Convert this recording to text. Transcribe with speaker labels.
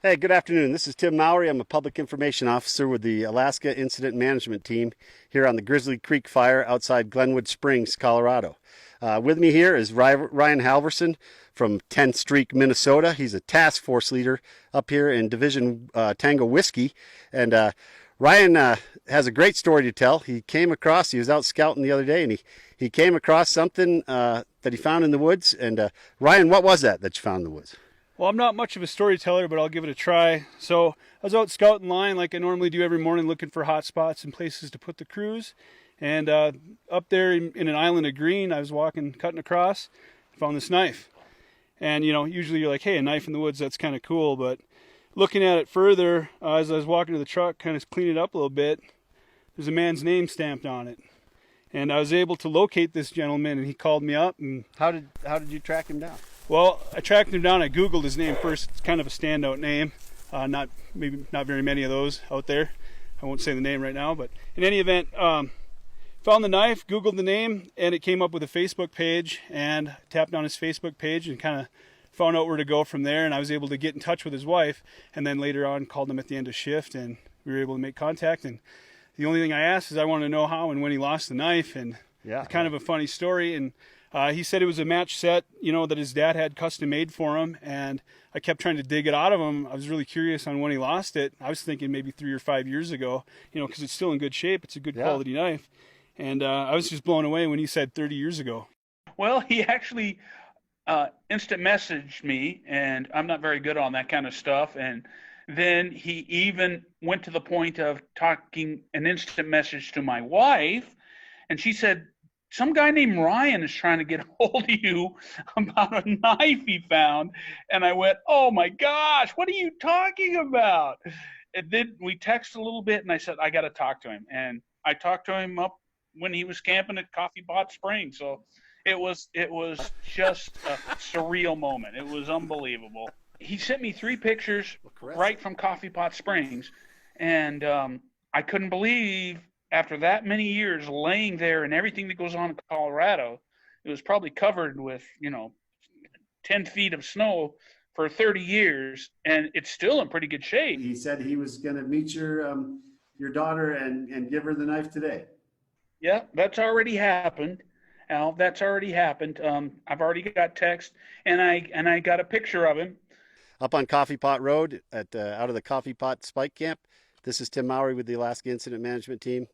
Speaker 1: Hey, good afternoon. This is Tim Mowry. I'm a public information officer with the Alaska Incident Management Team here on the Grizzly Creek Fire outside Glenwood Springs, Colorado. With me here is Ryan Halvorson from 10th Street, Minnesota. He's a task force leader up here in Division Tango Whiskey. And Ryan has a great story to tell. He was out scouting the other day, and he came across something that he found in the woods. And Ryan, what was that you found in the woods?
Speaker 2: Well, I'm not much of a storyteller, but I'll give it a try. So I was out scouting line like I normally do every morning, looking for hot spots and places to put the crews. And up there in an island of green, I was cutting across, found this knife. And, usually you're like, hey, a knife in the woods, that's kind of cool. But looking at it further, as I was walking to the truck, kind of cleaning it up a little bit, there's a man's name stamped on it. And I was able to locate this gentleman, and he called me up. And
Speaker 1: How did you track him down?
Speaker 2: Well, I tracked him down. I Googled his name first. It's kind of a standout name. Not very many of those out there. I won't say the name right now, but in any event, found the knife, Googled the name, and it came up with a Facebook page. And tapped on his Facebook page and kind of found out where to go from there. And I was able to get in touch with his wife. And then later on, called him at the end of shift, and we were able to make contact. And the only thing I asked is I wanted to know how and when he lost the knife. And
Speaker 1: Yeah.
Speaker 2: it's kind of a funny story. And he said it was a match set, that his dad had custom made for him, and I kept trying to dig it out of him. I was really curious on when he lost it. I was thinking maybe 3 or 5 years ago, because it's still in good shape. It's a good quality knife. And I was just blown away when he said 30 years ago.
Speaker 3: Well, he actually instant messaged me, and I'm not very good on that kind of stuff. And then he even went to the point of talking an instant message to my wife, and she said, some guy named Ryan is trying to get hold of you about a knife he found. And I went, oh my gosh, what are you talking about? And then we texted a little bit, and I said, I got to talk to him. And I talked to him up when he was camping at Coffee Pot Springs. So it was just a surreal moment. It was unbelievable. He sent me 3 pictures right from Coffee Pot Springs. And I couldn't believe, after that many years laying there and everything that goes on in Colorado, it was probably covered with, 10 feet of snow for 30 years, and it's still in pretty good shape.
Speaker 1: He said he was going to meet your daughter and give her the knife today.
Speaker 3: Yeah, that's already happened, Al. That's already happened. I've already got text, and I got a picture of him.
Speaker 1: Up on Coffee Pot Road out of the Coffee Pot Spike Camp. This is Tim Mowry with the Alaska Incident Management Team.